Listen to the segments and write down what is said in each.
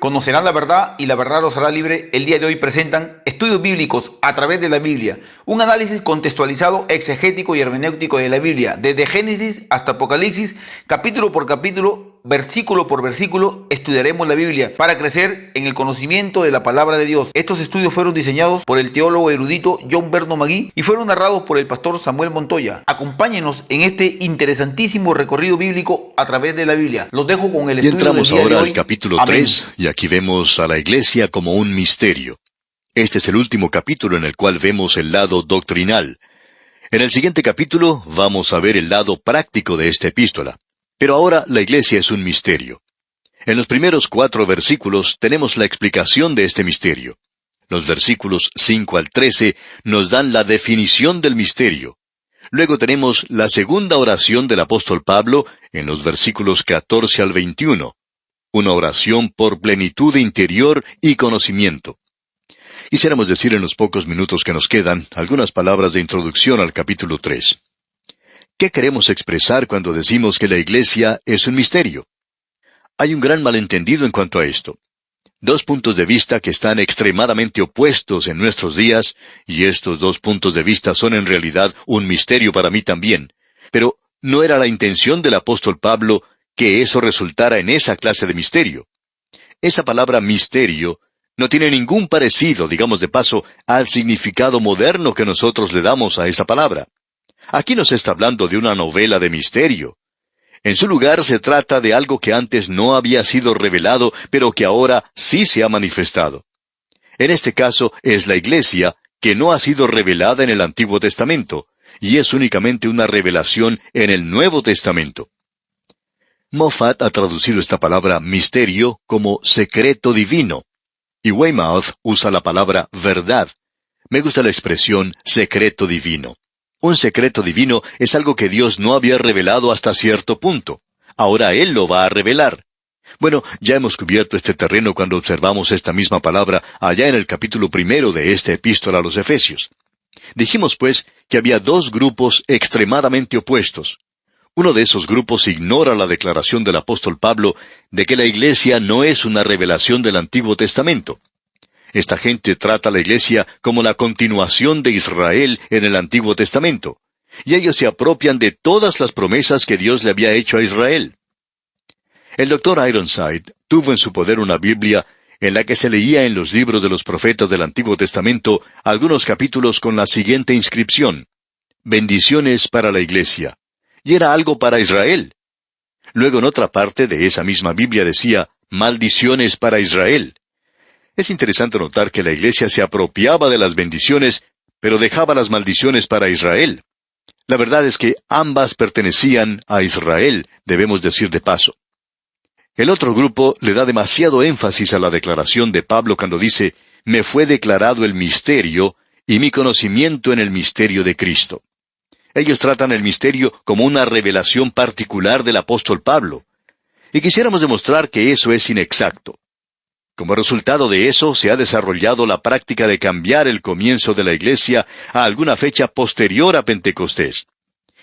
Conocerán la verdad y la verdad los hará libre. El día de hoy presentan estudios bíblicos a través de la Biblia, un análisis contextualizado, exegético y hermenéutico de la Biblia, desde Génesis hasta Apocalipsis, capítulo por capítulo, versículo por versículo, estudiaremos la Biblia para crecer en el conocimiento de la palabra de Dios. Estos estudios fueron diseñados por el teólogo erudito John Berno Magui y fueron narrados por el pastor Samuel Montoya. Acompáñenos en este interesantísimo recorrido bíblico a través de la Biblia. Los dejo con el Y estudio del entramos día de ahora hoy. al capítulo Amén. 3, y aquí vemos a la iglesia como un misterio. Este es el último capítulo en el cual vemos el lado doctrinal. En el siguiente capítulo vamos a ver el lado práctico de esta epístola. Pero ahora la iglesia es un misterio. En los primeros 4 versículos tenemos la explicación de este misterio. Los versículos 5 al 13 nos dan la definición del misterio. Luego tenemos la segunda oración del apóstol Pablo en los versículos 14 al 21. Una oración por plenitud interior y conocimiento. Quisiéramos decir en los pocos minutos que nos quedan algunas palabras de introducción al capítulo 3. ¿Qué queremos expresar cuando decimos que la iglesia es un misterio? Hay un gran malentendido en cuanto a esto. 2 puntos de vista que están extremadamente opuestos en nuestros días, y estos 2 puntos de vista son en realidad un misterio para mí también. Pero no era la intención del apóstol Pablo que eso resultara en esa clase de misterio. Esa palabra misterio no tiene ningún parecido, digamos de paso, al significado moderno que nosotros le damos a esa palabra. Aquí no se está hablando de una novela de misterio. En su lugar se trata de algo que antes no había sido revelado, pero que ahora sí se ha manifestado. En este caso es la iglesia que no ha sido revelada en el Antiguo Testamento, y es únicamente una revelación en el Nuevo Testamento. Moffat ha traducido esta palabra misterio como secreto divino, y Weymouth usa la palabra verdad. Me gusta la expresión secreto divino. Un secreto divino es algo que Dios no había revelado hasta cierto punto. Ahora Él lo va a revelar. Bueno, ya hemos cubierto este terreno cuando observamos esta misma palabra allá en el capítulo 1 de esta epístola a los Efesios. Dijimos, pues, que había 2 grupos extremadamente opuestos. Uno de esos grupos ignora la declaración del apóstol Pablo de que la iglesia no es una revelación del Antiguo Testamento. Esta gente trata a la iglesia como la continuación de Israel en el Antiguo Testamento, y ellos se apropian de todas las promesas que Dios le había hecho a Israel. El Dr. Ironside tuvo en su poder una Biblia en la que se leía en los libros de los profetas del Antiguo Testamento algunos capítulos con la siguiente inscripción: bendiciones para la iglesia. Y era algo para Israel. Luego en otra parte de esa misma Biblia decía maldiciones para Israel. Es interesante notar que la iglesia se apropiaba de las bendiciones, pero dejaba las maldiciones para Israel. La verdad es que ambas pertenecían a Israel, debemos decir de paso. El otro grupo le da demasiado énfasis a la declaración de Pablo cuando dice, me fue declarado el misterio y mi conocimiento en el misterio de Cristo. Ellos tratan el misterio como una revelación particular del apóstol Pablo. Y quisiéramos demostrar que eso es inexacto. Como resultado de eso, se ha desarrollado la práctica de cambiar el comienzo de la iglesia a alguna fecha posterior a Pentecostés.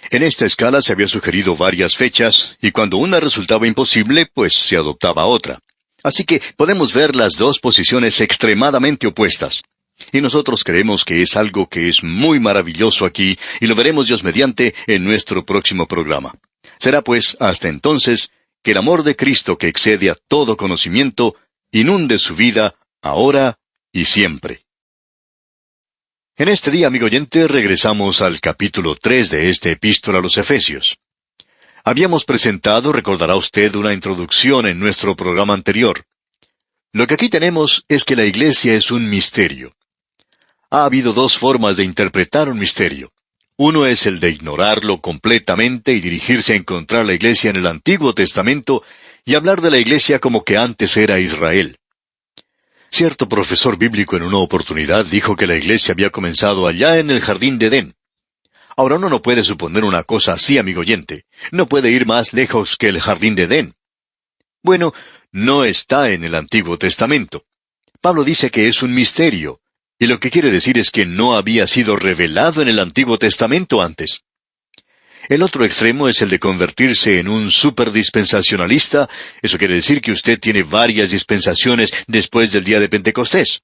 En esta escala se había sugerido varias fechas, y cuando una resultaba imposible, pues se adoptaba otra. Así que podemos ver las 2 posiciones extremadamente opuestas. Y nosotros creemos que es algo que es muy maravilloso aquí, y lo veremos Dios mediante en nuestro próximo programa. Será pues, hasta entonces, que el amor de Cristo que excede a todo conocimiento, inunde su vida, ahora y siempre. En este día, amigo oyente, regresamos al capítulo 3 de esta epístola a los Efesios. Habíamos presentado, recordará usted, una introducción en nuestro programa anterior. Lo que aquí tenemos es que la iglesia es un misterio. Ha habido 2 formas de interpretar un misterio. Uno es el de ignorarlo completamente y dirigirse a encontrar la iglesia en el Antiguo Testamento y hablar de la iglesia como que antes era Israel. Cierto profesor bíblico en una oportunidad dijo que la iglesia había comenzado allá en el jardín de Edén. Ahora uno no puede suponer una cosa así, amigo oyente. No puede ir más lejos que el jardín de Edén. Bueno, no está en el Antiguo Testamento. Pablo dice que es un misterio, y lo que quiere decir es que no había sido revelado en el Antiguo Testamento antes. El otro extremo es el de convertirse en un superdispensacionalista. Eso quiere decir que usted tiene varias dispensaciones después del día de Pentecostés.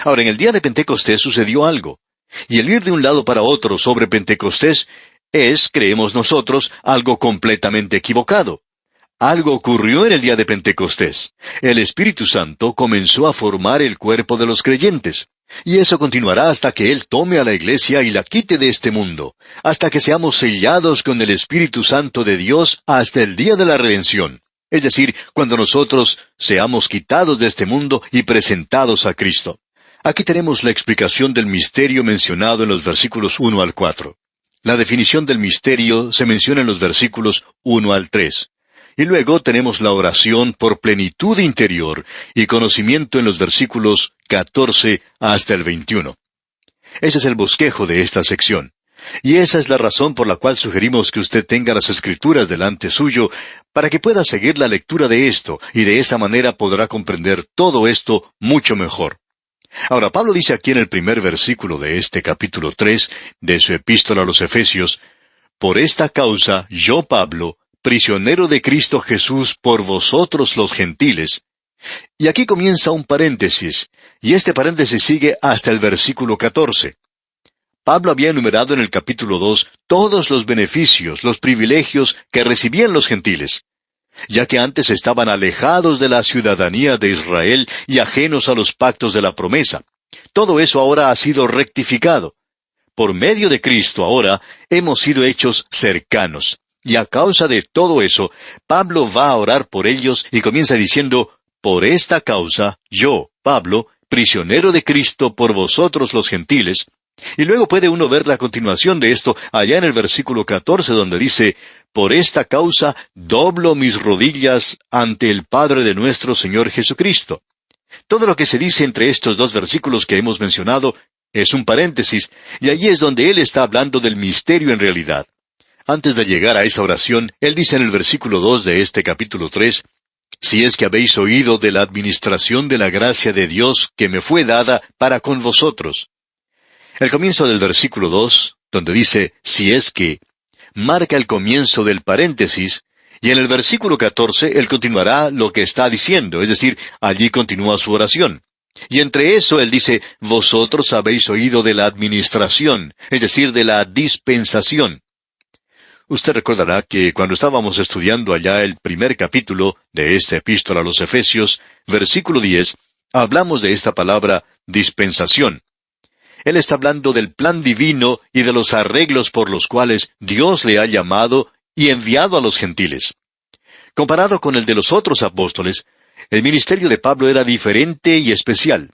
Ahora, en el día de Pentecostés sucedió algo. Y el ir de un lado para otro sobre Pentecostés es, creemos nosotros, algo completamente equivocado. Algo ocurrió en el día de Pentecostés. El Espíritu Santo comenzó a formar el cuerpo de los creyentes. Y eso continuará hasta que Él tome a la iglesia y la quite de este mundo, hasta que seamos sellados con el Espíritu Santo de Dios hasta el día de la redención. Es decir, cuando nosotros seamos quitados de este mundo y presentados a Cristo. Aquí tenemos la explicación del misterio mencionado en los versículos 1 al 4. La definición del misterio se menciona en los versículos 1 al 3. Y luego tenemos la oración por plenitud interior y conocimiento en los versículos 14 hasta el 21. Ese es el bosquejo de esta sección. Y esa es la razón por la cual sugerimos que usted tenga las Escrituras delante suyo, para que pueda seguir la lectura de esto, y de esa manera podrá comprender todo esto mucho mejor. Ahora, Pablo dice aquí en el primer versículo de este capítulo 3 de su epístola a los Efesios: «Por esta causa, yo, Pablo, prisionero de Cristo Jesús por vosotros los gentiles». Y aquí comienza un paréntesis, y este paréntesis sigue hasta el versículo 14. Pablo había enumerado en el capítulo 2 todos los beneficios, los privilegios que recibían los gentiles, ya que antes estaban alejados de la ciudadanía de Israel y ajenos a los pactos de la promesa. Todo eso ahora ha sido rectificado. Por medio de Cristo ahora hemos sido hechos cercanos. Y a causa de todo eso, Pablo va a orar por ellos y comienza diciendo: «Por esta causa, yo, Pablo, prisionero de Cristo por vosotros los gentiles». Y luego puede uno ver la continuación de esto allá en el versículo 14, donde dice: «Por esta causa doblo mis rodillas ante el Padre de nuestro Señor Jesucristo». Todo lo que se dice entre estos dos versículos que hemos mencionado es un paréntesis, y allí es donde él está hablando del misterio en realidad. Antes de llegar a esa oración, él dice en el versículo 2 de este capítulo 3, «Si es que habéis oído de la administración de la gracia de Dios que me fue dada para con vosotros». El comienzo del versículo 2, donde dice «si es que», marca el comienzo del paréntesis, y en el versículo 14 él continuará lo que está diciendo, es decir, allí continúa su oración. Y entre eso él dice: «Vosotros habéis oído de la administración», es decir, de la dispensación. Usted recordará que cuando estábamos estudiando allá el primer capítulo de esta epístola a los Efesios, versículo 10, hablamos de esta palabra dispensación. Él está hablando del plan divino y de los arreglos por los cuales Dios le ha llamado y enviado a los gentiles. Comparado con el de los otros apóstoles, el ministerio de Pablo era diferente y especial.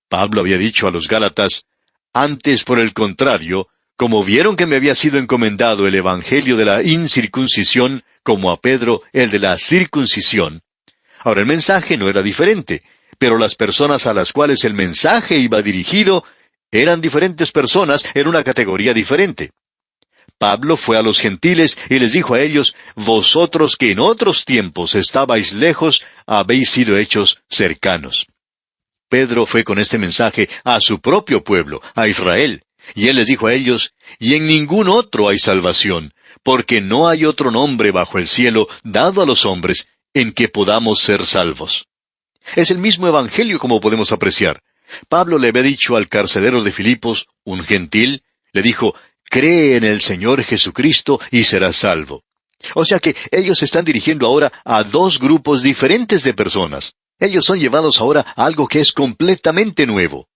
Pablo había dicho a los Gálatas: «Antes, por el contrario, como vieron que me había sido encomendado el evangelio de la incircuncisión, como a Pedro el de la circuncisión». Ahora, el mensaje no era diferente, pero las personas a las cuales el mensaje iba dirigido eran diferentes personas en una categoría diferente. Pablo fue a los gentiles y les dijo a ellos: «Vosotros que en otros tiempos estabais lejos, habéis sido hechos cercanos». Pedro fue con este mensaje a su propio pueblo, a Israel, y él les dijo a ellos: «Y en ningún otro hay salvación, porque no hay otro nombre bajo el cielo dado a los hombres en que podamos ser salvos». Es el mismo evangelio, como podemos apreciar. Pablo le había dicho al carcelero de Filipos, un gentil, le dijo: «Cree en el Señor Jesucristo y serás salvo». O sea que ellos se están dirigiendo ahora a dos grupos diferentes de personas. Ellos son llevados ahora a algo que es completamente nuevo.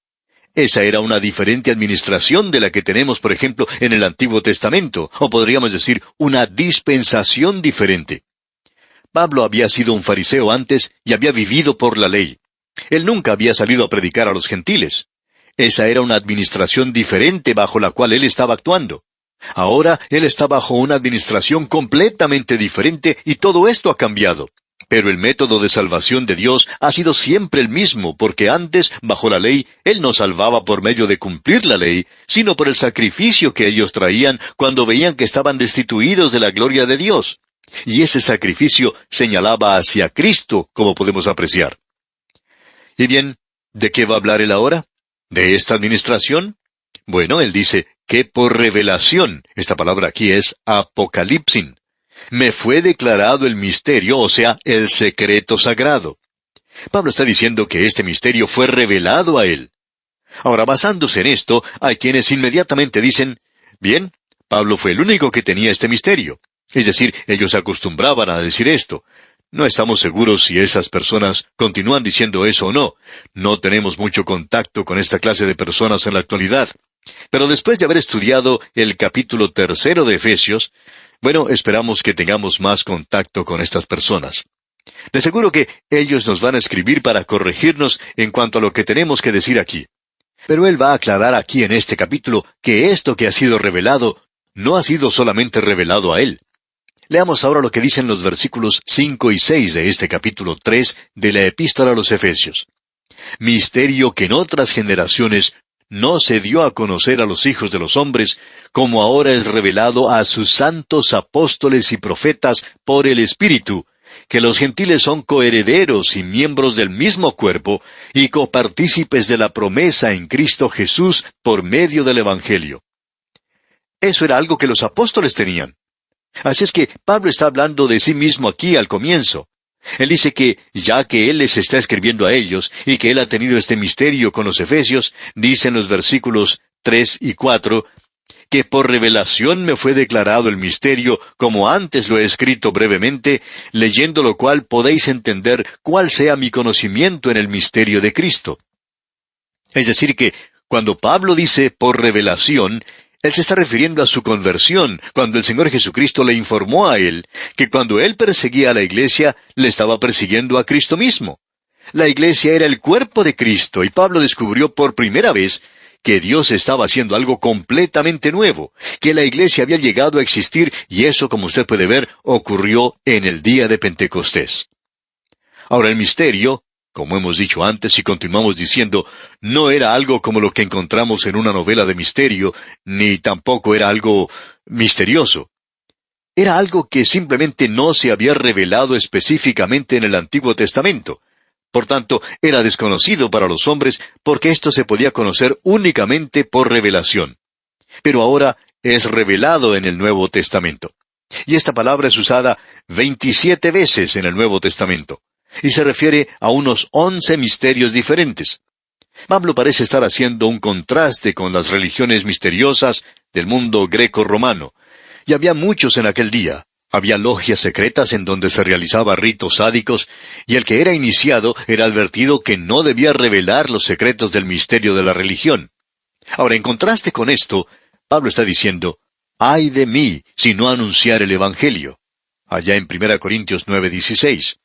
Esa era una diferente administración de la que tenemos, por ejemplo, en el Antiguo Testamento, o podríamos decir, una dispensación diferente. Pablo había sido un fariseo antes y había vivido por la ley. Él nunca había salido a predicar a los gentiles. Esa era una administración diferente bajo la cual él estaba actuando. Ahora él está bajo una administración completamente diferente y todo esto ha cambiado. Pero el método de salvación de Dios ha sido siempre el mismo, porque antes, bajo la ley, Él no salvaba por medio de cumplir la ley, sino por el sacrificio que ellos traían cuando veían que estaban destituidos de la gloria de Dios. Y ese sacrificio señalaba hacia Cristo, como podemos apreciar. Y bien, ¿de qué va a hablar él ahora? ¿De esta administración? Bueno, él dice que por revelación, esta palabra aquí es apocalipsin, me fue declarado el misterio, o sea, el secreto sagrado. Pablo está diciendo que este misterio fue revelado a él. Ahora, basándose en esto, hay quienes inmediatamente dicen, bien, Pablo fue el único que tenía este misterio. Es decir, ellos acostumbraban a decir esto. No estamos seguros si esas personas continúan diciendo eso o no. No tenemos mucho contacto con esta clase de personas en la actualidad. Pero después de haber estudiado el capítulo 3 de Efesios, bueno, esperamos que tengamos más contacto con estas personas. De seguro que ellos nos van a escribir para corregirnos en cuanto a lo que tenemos que decir aquí. Pero él va a aclarar aquí en este capítulo que esto que ha sido revelado no ha sido solamente revelado a él. Leamos ahora lo que dicen los versículos 5 y 6 de este capítulo 3 de la Epístola a los Efesios. Misterio que en otras generaciones no se dio a conocer a los hijos de los hombres, como ahora es revelado a sus santos apóstoles y profetas por el Espíritu, que los gentiles son coherederos y miembros del mismo cuerpo, y copartícipes de la promesa en Cristo Jesús por medio del Evangelio. Eso era algo que los apóstoles tenían. Así es que Pablo está hablando de sí mismo aquí al comienzo. Él dice que, ya que él les está escribiendo a ellos, y que él ha tenido este misterio con los efesios, dice en los versículos 3 y 4, que por revelación me fue declarado el misterio, como antes lo he escrito brevemente, leyendo lo cual podéis entender cuál sea mi conocimiento en el misterio de Cristo. Es decir que, cuando Pablo dice por revelación, él se está refiriendo a su conversión, cuando el Señor Jesucristo le informó a él que cuando él perseguía a la iglesia, le estaba persiguiendo a Cristo mismo. La iglesia era el cuerpo de Cristo, y Pablo descubrió por primera vez que Dios estaba haciendo algo completamente nuevo, que la iglesia había llegado a existir, y eso, como usted puede ver, ocurrió en el día de Pentecostés. Ahora, el misterio, como hemos dicho antes y continuamos diciendo, no era algo como lo que encontramos en una novela de misterio, ni tampoco era algo misterioso. Era algo que simplemente no se había revelado específicamente en el Antiguo Testamento. Por tanto, era desconocido para los hombres porque esto se podía conocer únicamente por revelación. Pero ahora es revelado en el Nuevo Testamento. Y esta palabra es usada 27 veces en el Nuevo Testamento. Y se refiere a unos 11 misterios diferentes. Pablo parece estar haciendo un contraste con las religiones misteriosas del mundo greco-romano. Y había muchos en aquel día. Había logias secretas en donde se realizaba ritos sádicos, y el que era iniciado era advertido que no debía revelar los secretos del misterio de la religión. Ahora, en contraste con esto, Pablo está diciendo, «Ay de mí, si no anunciar el Evangelio», allá en 1 Corintios 9:16.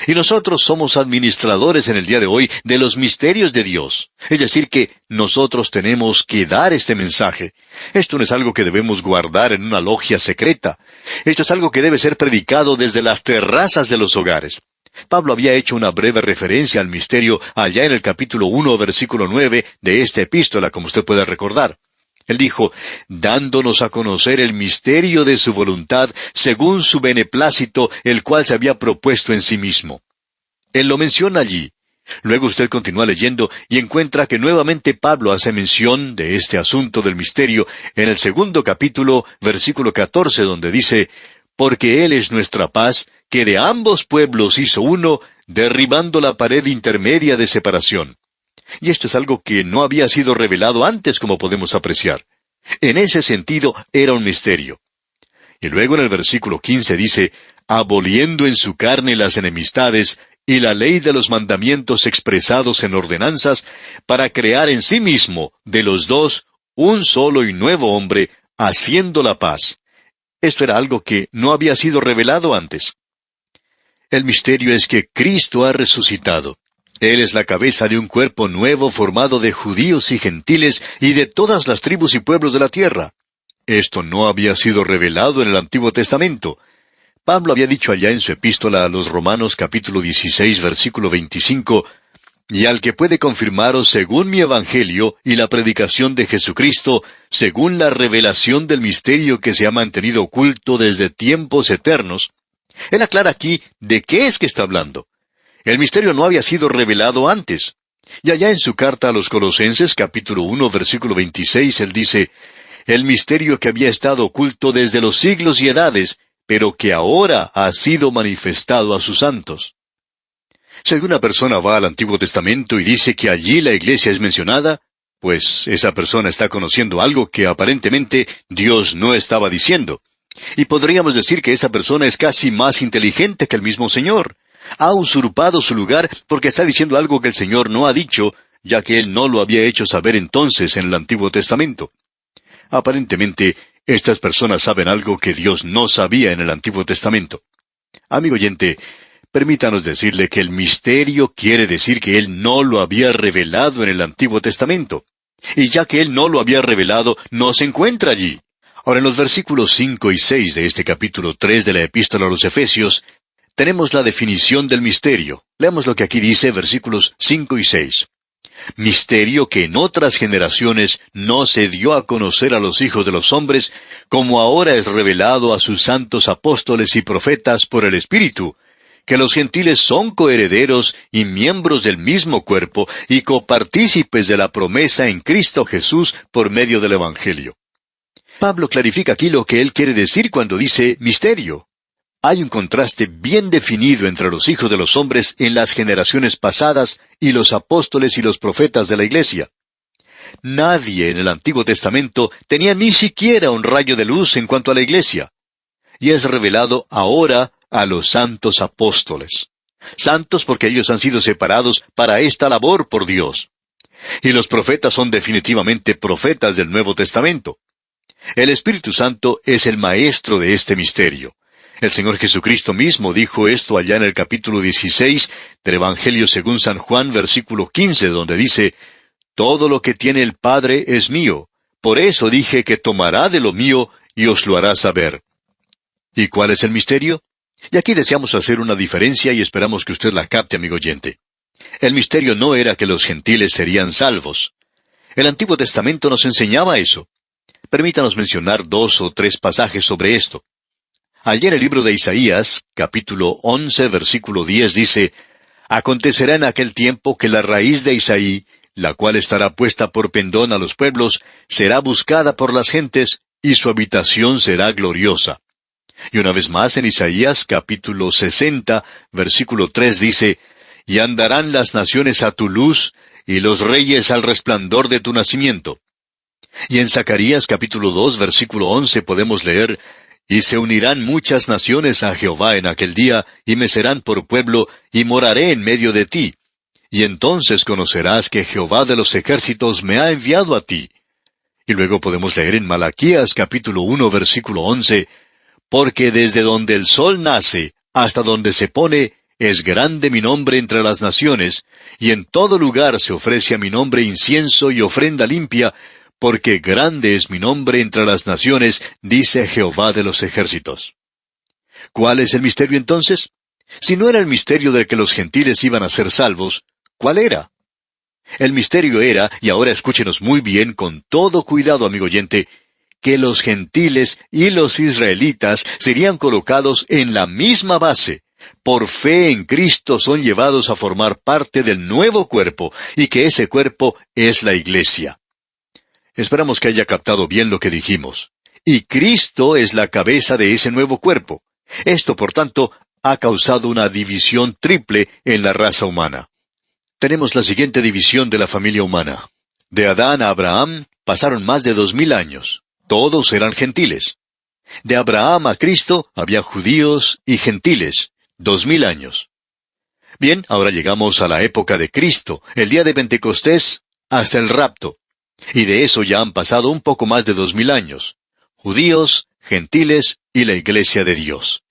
Y nosotros somos administradores en el día de hoy de los misterios de Dios. Es decir que nosotros tenemos que dar este mensaje. Esto no es algo que debemos guardar en una logia secreta. Esto es algo que debe ser predicado desde las terrazas de los hogares. Pablo había hecho una breve referencia al misterio allá en el capítulo 1, versículo 9 de esta epístola, como usted puede recordar. Él dijo, dándonos a conocer el misterio de su voluntad, según su beneplácito, el cual se había propuesto en sí mismo. Él lo menciona allí. Luego usted continúa leyendo y encuentra que nuevamente Pablo hace mención de este asunto del misterio en el 2 capítulo, versículo 14, donde dice, porque Él es nuestra paz, que de ambos pueblos hizo uno, derribando la pared intermedia de separación. Y esto es algo que no había sido revelado antes, como podemos apreciar. En ese sentido, era un misterio. Y luego en el versículo 15 dice, aboliendo en su carne las enemistades y la ley de los mandamientos expresados en ordenanzas, para crear en sí mismo, de los dos, un solo y nuevo hombre, haciendo la paz. Esto era algo que no había sido revelado antes. El misterio es que Cristo ha resucitado. Él es la cabeza de un cuerpo nuevo formado de judíos y gentiles y de todas las tribus y pueblos de la tierra. Esto no había sido revelado en el Antiguo Testamento. Pablo había dicho allá en su epístola a los Romanos capítulo 16 versículo 25, y al que puede confirmaros según mi evangelio y la predicación de Jesucristo, según la revelación del misterio que se ha mantenido oculto desde tiempos eternos. Él aclara aquí de qué es que está hablando. El misterio no había sido revelado antes. Y allá en su carta a los Colosenses, capítulo 1, versículo 26, él dice, «El misterio que había estado oculto desde los siglos y edades, pero que ahora ha sido manifestado a sus santos». Si alguna persona va al Antiguo Testamento y dice que allí la iglesia es mencionada, pues esa persona está conociendo algo que aparentemente Dios no estaba diciendo. Y podríamos decir que esa persona es casi más inteligente que el mismo Señor. Ha usurpado su lugar porque está diciendo algo que el Señor no ha dicho, ya que Él no lo había hecho saber entonces en el Antiguo Testamento. Aparentemente, estas personas saben algo que Dios no sabía en el Antiguo Testamento. Amigo oyente, permítanos decirle que el misterio quiere decir que Él no lo había revelado en el Antiguo Testamento. Y ya que Él no lo había revelado, no se encuentra allí. Ahora, en los versículos 5 y 6 de este capítulo 3 de la Epístola a los Efesios, tenemos la definición del misterio. Leamos lo que aquí dice, versículos 5 y 6. «Misterio que en otras generaciones no se dio a conocer a los hijos de los hombres, como ahora es revelado a sus santos apóstoles y profetas por el Espíritu, que los gentiles son coherederos y miembros del mismo cuerpo y copartícipes de la promesa en Cristo Jesús por medio del Evangelio». Pablo clarifica aquí lo que él quiere decir cuando dice misterio. Hay un contraste bien definido entre los hijos de los hombres en las generaciones pasadas y los apóstoles y los profetas de la iglesia. Nadie en el Antiguo Testamento tenía ni siquiera un rayo de luz en cuanto a la iglesia. Y es revelado ahora a los santos apóstoles. Santos porque ellos han sido separados para esta labor por Dios. Y los profetas son definitivamente profetas del Nuevo Testamento. El Espíritu Santo es el maestro de este misterio. El Señor Jesucristo mismo dijo esto allá en el capítulo 16 del Evangelio según San Juan, versículo 15, donde dice, «Todo lo que tiene el Padre es mío. Por eso dije que tomará de lo mío y os lo hará saber». ¿Y cuál es el misterio? Y aquí deseamos hacer una diferencia y esperamos que usted la capte, amigo oyente. El misterio no era que los gentiles serían salvos. El Antiguo Testamento nos enseñaba eso. Permítanos mencionar 2 o 3 pasajes sobre esto. Allí en el libro de Isaías, capítulo 11, versículo 10, dice, «Acontecerá en aquel tiempo que la raíz de Isaí, la cual estará puesta por pendón a los pueblos, será buscada por las gentes, y su habitación será gloriosa». Y una vez más en Isaías, capítulo 60, versículo 3, dice, «Y andarán las naciones a tu luz, y los reyes al resplandor de tu nacimiento». Y en Zacarías, capítulo 2, versículo 11, podemos leer, «Y se unirán muchas naciones a Jehová en aquel día, y me serán por pueblo, y moraré en medio de ti. Y entonces conocerás que Jehová de los ejércitos me ha enviado a ti». Y luego podemos leer en Malaquías, capítulo 1, versículo 11, «Porque desde donde el sol nace hasta donde se pone, es grande mi nombre entre las naciones, y en todo lugar se ofrece a mi nombre incienso y ofrenda limpia, porque grande es mi nombre entre las naciones, dice Jehová de los ejércitos». ¿Cuál es el misterio entonces? Si no era el misterio de que los gentiles iban a ser salvos, ¿cuál era? El misterio era, y ahora escúchenos muy bien, con todo cuidado, amigo oyente, que los gentiles y los israelitas serían colocados en la misma base. Por fe en Cristo son llevados a formar parte del nuevo cuerpo, y que ese cuerpo es la iglesia. Esperamos que haya captado bien lo que dijimos. Y Cristo es la cabeza de ese nuevo cuerpo. Esto, por tanto, ha causado una división triple en la raza humana. Tenemos la siguiente división de la familia humana. De Adán a Abraham pasaron más de 2000 años. Todos eran gentiles. De Abraham a Cristo había judíos y gentiles. 2000 años. Bien, ahora llegamos a la época de Cristo, el día de Pentecostés, hasta el rapto. Y de eso ya han pasado un poco más de 2000 años. Judíos, gentiles y la iglesia de Dios.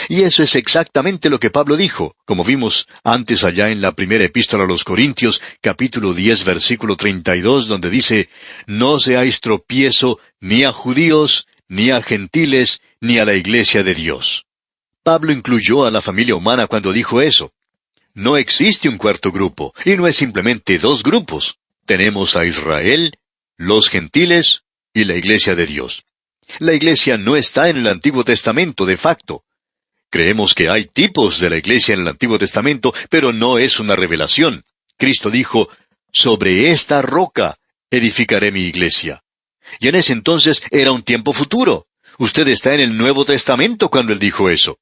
Y eso es exactamente lo que Pablo dijo, como vimos antes allá en la primera epístola a los Corintios, capítulo 10, versículo 32, donde dice, «No seáis tropiezo ni a judíos, ni a gentiles, ni a la iglesia de Dios». Pablo incluyó a la familia humana cuando dijo eso. No existe un cuarto grupo, y no es simplemente 2 grupos. Tenemos a Israel, los gentiles y la iglesia de Dios. La iglesia no está en el Antiguo Testamento de facto. Creemos que hay tipos de la iglesia en el Antiguo Testamento, pero no es una revelación. Cristo dijo, sobre esta roca edificaré mi iglesia. Y en ese entonces era un tiempo futuro. Usted está en el Nuevo Testamento cuando él dijo eso.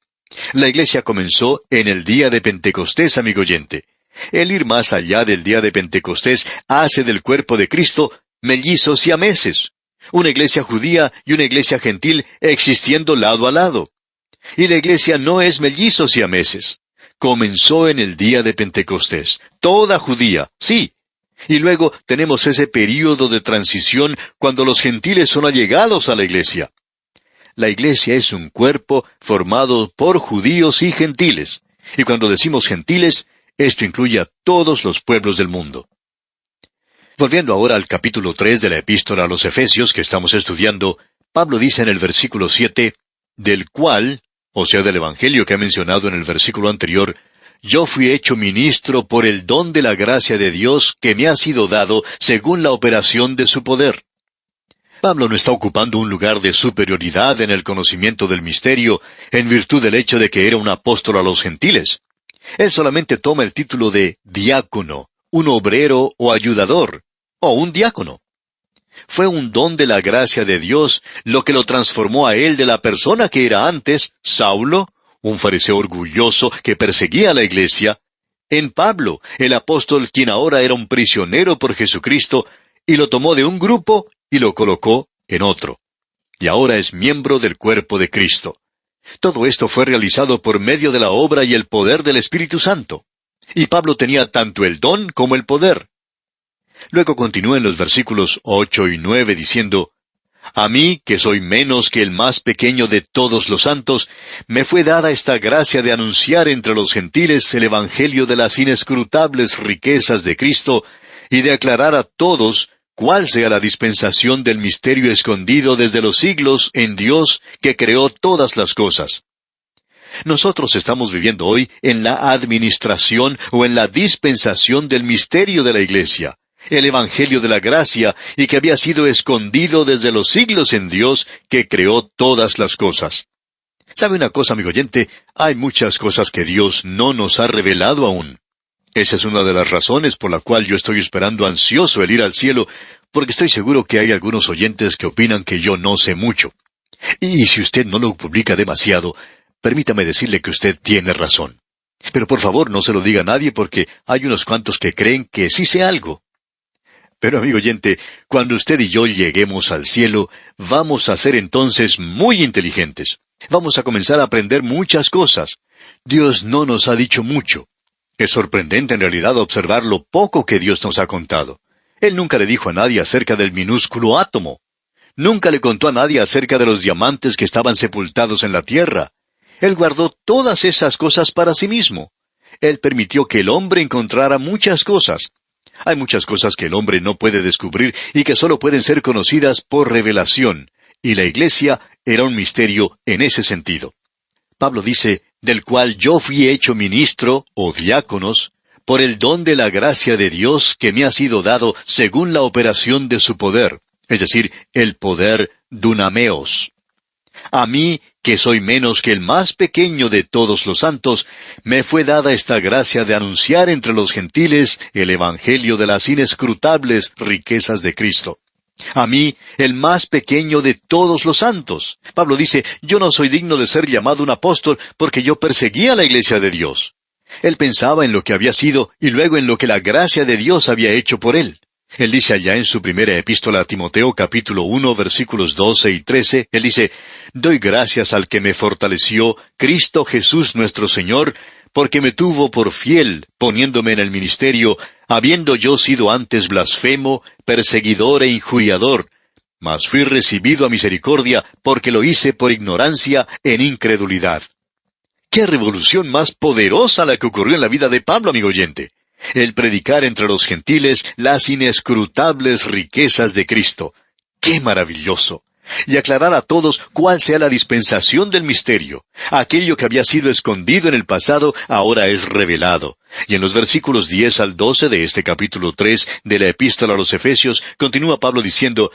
La iglesia comenzó en el día de Pentecostés, amigo oyente. El ir más allá del día de Pentecostés hace del cuerpo de Cristo mellizos siameses. Una iglesia judía y una iglesia gentil existiendo lado a lado. Y la iglesia no es mellizos siameses. Comenzó en el día de Pentecostés. Toda judía, sí. Y luego tenemos ese período de transición cuando los gentiles son allegados a la iglesia. La iglesia es un cuerpo formado por judíos y gentiles. Y cuando decimos gentiles, esto incluye a todos los pueblos del mundo. Volviendo ahora al capítulo 3 de la epístola a los Efesios que estamos estudiando, Pablo dice en el versículo 7, del cual, o sea del evangelio que ha mencionado en el versículo anterior, yo fui hecho ministro por el don de la gracia de Dios que me ha sido dado según la operación de su poder. Pablo no está ocupando un lugar de superioridad en el conocimiento del misterio en virtud del hecho de que era un apóstol a los gentiles. Él solamente toma el título de diácono, un obrero o ayudador, o un diácono. Fue un don de la gracia de Dios lo que lo transformó a él de la persona que era antes, Saulo, un fariseo orgulloso que perseguía a la iglesia, en Pablo, el apóstol quien ahora era un prisionero por Jesucristo, y lo tomó de un grupo y lo colocó en otro. Y ahora es miembro del cuerpo de Cristo. Todo esto fue realizado por medio de la obra y el poder del Espíritu Santo. Y Pablo tenía tanto el don como el poder. Luego continúa en los versículos 8 y 9 diciendo, a mí, que soy menos que el más pequeño de todos los santos, me fue dada esta gracia de anunciar entre los gentiles el evangelio de las inescrutables riquezas de Cristo, y de aclarar a todos cuál sea la dispensación del misterio escondido desde los siglos en Dios que creó todas las cosas. Nosotros estamos viviendo hoy en la administración o en la dispensación del misterio de la iglesia, el evangelio de la gracia, y que había sido escondido desde los siglos en Dios que creó todas las cosas. ¿Sabe una cosa, amigo oyente? Hay muchas cosas que Dios no nos ha revelado aún. Esa es una de las razones por la cual yo estoy esperando ansioso el ir al cielo, porque estoy seguro que hay algunos oyentes que opinan que yo no sé mucho. Y si usted no lo publica demasiado, permítame decirle que usted tiene razón. Pero por favor no se lo diga a nadie porque hay unos cuantos que creen que sí sé algo. Pero amigo oyente, cuando usted y yo lleguemos al cielo, vamos a ser entonces muy inteligentes. Vamos a comenzar a aprender muchas cosas. Dios no nos ha dicho mucho. Es sorprendente en realidad observar lo poco que Dios nos ha contado. Él nunca le dijo a nadie acerca del minúsculo átomo. Nunca le contó a nadie acerca de los diamantes que estaban sepultados en la tierra. Él guardó todas esas cosas para sí mismo. Él permitió que el hombre encontrara muchas cosas. Hay muchas cosas que el hombre no puede descubrir y que solo pueden ser conocidas por revelación, y la iglesia era un misterio en ese sentido. Pablo dice, del cual yo fui hecho ministro, o diáconos, por el don de la gracia de Dios que me ha sido dado según la operación de su poder, es decir, el poder dunameos. A mí, que soy menos que el más pequeño de todos los santos, me fue dada esta gracia de anunciar entre los gentiles el evangelio de las inescrutables riquezas de Cristo. A mí, el más pequeño de todos los santos. Pablo dice, yo no soy digno de ser llamado un apóstol porque yo perseguía la iglesia de Dios. Él pensaba en lo que había sido y luego en lo que la gracia de Dios había hecho por él. Él dice allá en su primera epístola a Timoteo, capítulo 1, versículos 12 y 13, él dice, doy gracias al que me fortaleció, Cristo Jesús nuestro Señor, porque me tuvo por fiel, poniéndome en el ministerio, habiendo yo sido antes blasfemo, perseguidor e injuriador, mas fui recibido a misericordia, porque lo hice por ignorancia en incredulidad. ¡Qué revolución más poderosa la que ocurrió en la vida de Pablo, amigo oyente! El predicar entre los gentiles las inescrutables riquezas de Cristo. ¡Qué maravilloso! Y aclarar a todos cuál sea la dispensación del misterio. Aquello que había sido escondido en el pasado ahora es revelado. Y en los versículos 10 al 12 de este capítulo 3 de la epístola a los Efesios, continúa Pablo diciendo,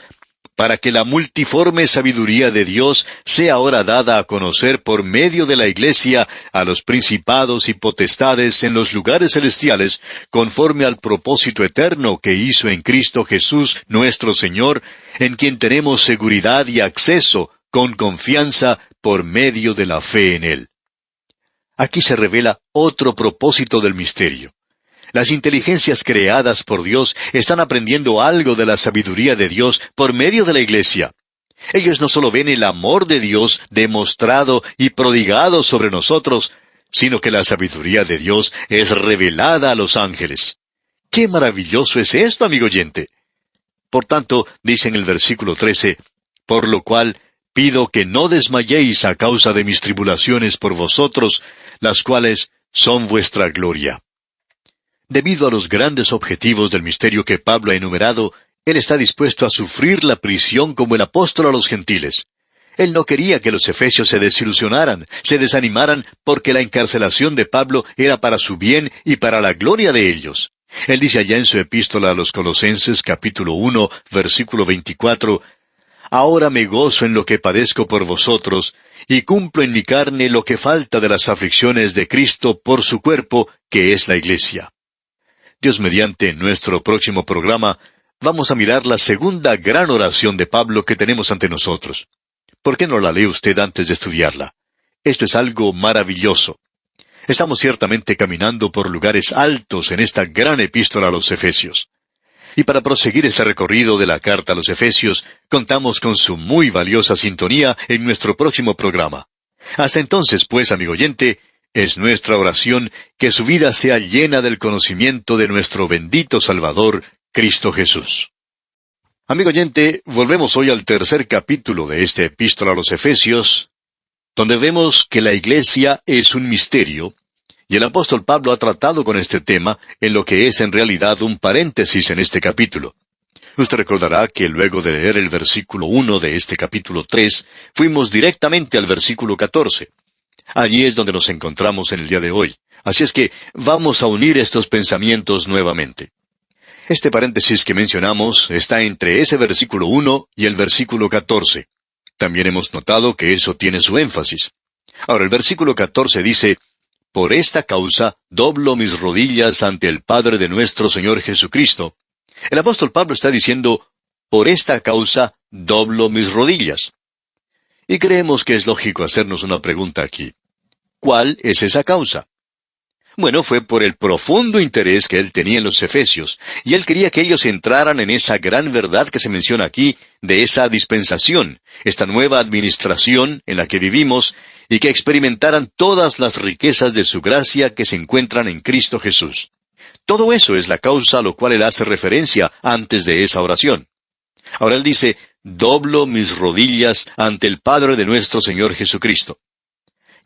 para que la multiforme sabiduría de Dios sea ahora dada a conocer por medio de la Iglesia a los principados y potestades en los lugares celestiales, conforme al propósito eterno que hizo en Cristo Jesús nuestro Señor, en quien tenemos seguridad y acceso con confianza por medio de la fe en Él. Aquí se revela otro propósito del misterio. Las inteligencias creadas por Dios están aprendiendo algo de la sabiduría de Dios por medio de la Iglesia. Ellos no solo ven el amor de Dios demostrado y prodigado sobre nosotros, sino que la sabiduría de Dios es revelada a los ángeles. ¡Qué maravilloso es esto, amigo oyente! Por tanto, dice en el versículo 13, «Por lo cual pido que no desmayéis a causa de mis tribulaciones por vosotros, las cuales son vuestra gloria». Debido a los grandes objetivos del misterio que Pablo ha enumerado, él está dispuesto a sufrir la prisión como el apóstol a los gentiles. Él no quería que los efesios se desilusionaran, se desanimaran, porque la encarcelación de Pablo era para su bien y para la gloria de ellos. Él dice allá en su epístola a los Colosenses, capítulo 1, versículo 24, «Ahora me gozo en lo que padezco por vosotros, y cumplo en mi carne lo que falta de las aflicciones de Cristo por su cuerpo, que es la Iglesia». Dios mediante, en nuestro próximo programa, vamos a mirar la segunda gran oración de Pablo que tenemos ante nosotros. ¿Por qué no la lee usted antes de estudiarla? Esto es algo maravilloso. Estamos ciertamente caminando por lugares altos en esta gran epístola a los Efesios. Y para proseguir este recorrido de la carta a los Efesios, contamos con su muy valiosa sintonía en nuestro próximo programa. Hasta entonces, pues, amigo oyente, es nuestra oración que su vida sea llena del conocimiento de nuestro bendito Salvador, Cristo Jesús. Amigo oyente, volvemos hoy al tercer capítulo de esta epístola a los Efesios, donde vemos que la Iglesia es un misterio, y el apóstol Pablo ha tratado con este tema en lo que es en realidad un paréntesis en este capítulo. Usted recordará que luego de leer el versículo 1 de este capítulo 3, fuimos directamente al versículo 14. Allí es donde nos encontramos en el día de hoy. Así es que vamos a unir estos pensamientos nuevamente. Este paréntesis que mencionamos está entre ese versículo 1 y el versículo 14. También hemos notado que eso tiene su énfasis. Ahora, el versículo 14 dice, «Por esta causa doblo mis rodillas ante el Padre de nuestro Señor Jesucristo». El apóstol Pablo está diciendo, «Por esta causa doblo mis rodillas». Y creemos que es lógico hacernos una pregunta aquí. ¿Cuál es esa causa? Bueno, fue por el profundo interés que él tenía en los Efesios, y él quería que ellos entraran en esa gran verdad que se menciona aquí, de esa dispensación, esta nueva administración en la que vivimos, y que experimentaran todas las riquezas de su gracia que se encuentran en Cristo Jesús. Todo eso es la causa a lo cual él hace referencia antes de esa oración. Ahora él dice, «Doblo mis rodillas ante el Padre de nuestro Señor Jesucristo».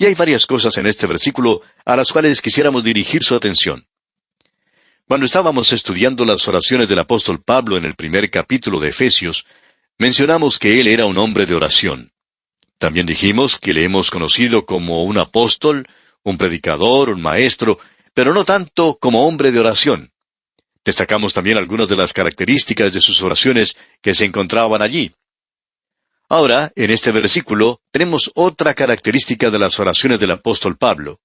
Y hay varias cosas en este versículo a las cuales quisiéramos dirigir su atención. Cuando estábamos estudiando las oraciones del apóstol Pablo en el primer capítulo de Efesios, mencionamos que él era un hombre de oración. También dijimos que le hemos conocido como un apóstol, un predicador, un maestro, pero no tanto como hombre de oración. Destacamos también algunas de las características de sus oraciones que se encontraban allí. Ahora, en este versículo, tenemos otra característica de las oraciones del apóstol Pablo.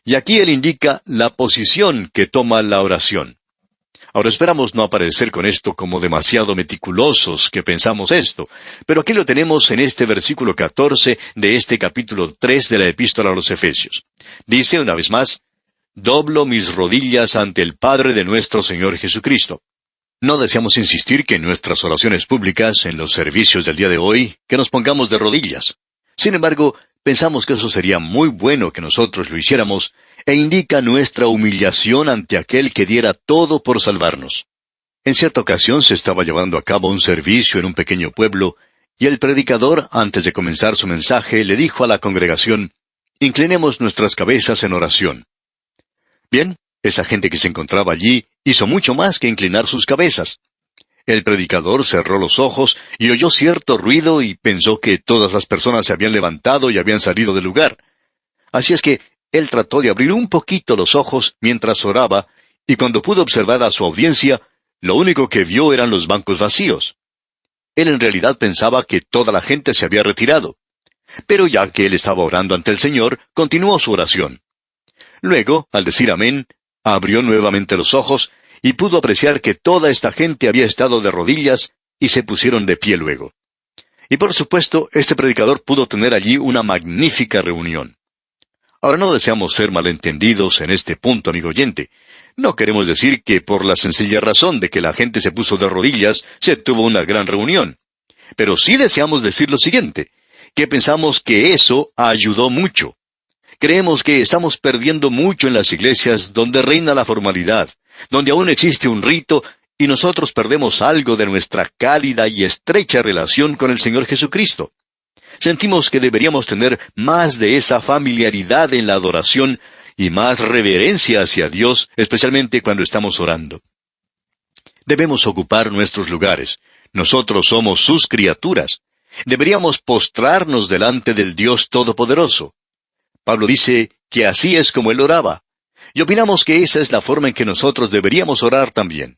Y aquí él indica la posición que toma la oración. Ahora esperamos no aparecer con esto como demasiado meticulosos que pensamos esto, pero aquí lo tenemos en este versículo 14 de este capítulo 3 de la epístola a los Efesios. Dice una vez más, «Doblo mis rodillas ante el Padre de nuestro Señor Jesucristo». No deseamos insistir que en nuestras oraciones públicas, en los servicios del día de hoy, que nos pongamos de rodillas. Sin embargo, pensamos que eso sería muy bueno que nosotros lo hiciéramos, e indica nuestra humillación ante aquel que diera todo por salvarnos. En cierta ocasión se estaba llevando a cabo un servicio en un pequeño pueblo, y el predicador, antes de comenzar su mensaje, le dijo a la congregación, «Inclinemos nuestras cabezas en oración». Bien, esa gente que se encontraba allí hizo mucho más que inclinar sus cabezas. El predicador cerró los ojos y oyó cierto ruido y pensó que todas las personas se habían levantado y habían salido del lugar. Así es que él trató de abrir un poquito los ojos mientras oraba, y cuando pudo observar a su audiencia, lo único que vio eran los bancos vacíos. Él en realidad pensaba que toda la gente se había retirado. Pero ya que él estaba orando ante el Señor, continuó su oración. Luego, al decir amén, abrió nuevamente los ojos y pudo apreciar que toda esta gente había estado de rodillas y se pusieron de pie luego. Y por supuesto, este predicador pudo tener allí una magnífica reunión. Ahora no deseamos ser malentendidos en este punto, amigo oyente. No queremos decir que por la sencilla razón de que la gente se puso de rodillas, se tuvo una gran reunión. Pero sí deseamos decir lo siguiente, que pensamos que eso ayudó mucho. Creemos que estamos perdiendo mucho en las iglesias donde reina la formalidad, donde aún existe un rito, y nosotros perdemos algo de nuestra cálida y estrecha relación con el Señor Jesucristo. Sentimos que deberíamos tener más de esa familiaridad en la adoración y más reverencia hacia Dios, especialmente cuando estamos orando. Debemos ocupar nuestros lugares. Nosotros somos sus criaturas. Deberíamos postrarnos delante del Dios Todopoderoso. Pablo dice que así es como él oraba. Y opinamos que esa es la forma en que nosotros deberíamos orar también.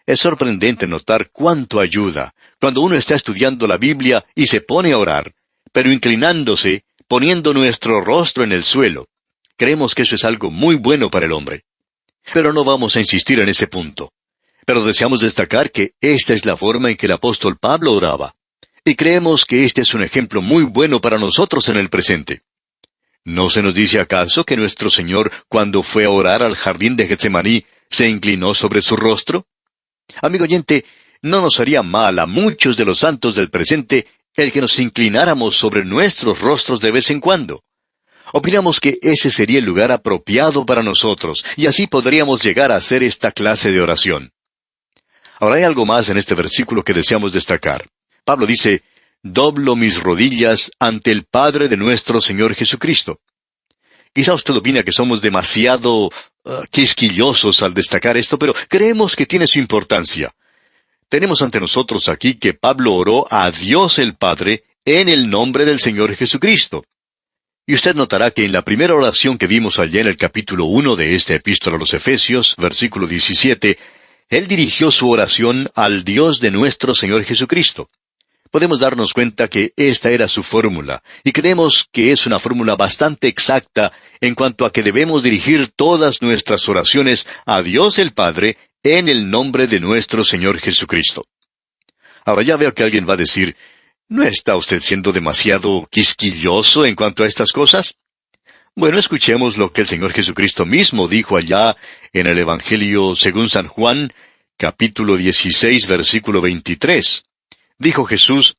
Es sorprendente notar cuánto ayuda cuando uno está estudiando la Biblia y se pone a orar, pero inclinándose, poniendo nuestro rostro en el suelo. Creemos que eso es algo muy bueno para el hombre. Pero no vamos a insistir en ese punto. Pero deseamos destacar que esta es la forma en que el apóstol Pablo oraba. Y creemos que este es un ejemplo muy bueno para nosotros en el presente. ¿No se nos dice acaso que nuestro Señor, cuando fue a orar al jardín de Getsemaní, se inclinó sobre su rostro? Amigo oyente, no nos haría mal a muchos de los santos del presente el que nos inclináramos sobre nuestros rostros de vez en cuando. Opinamos que ese sería el lugar apropiado para nosotros, y así podríamos llegar a hacer esta clase de oración. Ahora hay algo más en este versículo que deseamos destacar. Pablo dice, «Doblo mis rodillas ante el Padre de nuestro Señor Jesucristo». Quizá usted opina que somos demasiado quisquillosos al destacar esto, pero creemos que tiene su importancia. Tenemos ante nosotros aquí que Pablo oró a Dios el Padre en el nombre del Señor Jesucristo. Y usted notará que en la primera oración que vimos allá en el capítulo 1 de esta epístola a los Efesios, versículo 17, él dirigió su oración al Dios de nuestro Señor Jesucristo. Podemos darnos cuenta que esta era su fórmula, y creemos que es una fórmula bastante exacta en cuanto a que debemos dirigir todas nuestras oraciones a Dios el Padre en el nombre de nuestro Señor Jesucristo. Ahora ya veo que alguien va a decir, ¿no está usted siendo demasiado quisquilloso en cuanto a estas cosas? Bueno, escuchemos lo que el Señor Jesucristo mismo dijo allá en el Evangelio según San Juan, capítulo 16, versículo 23. Dijo Jesús,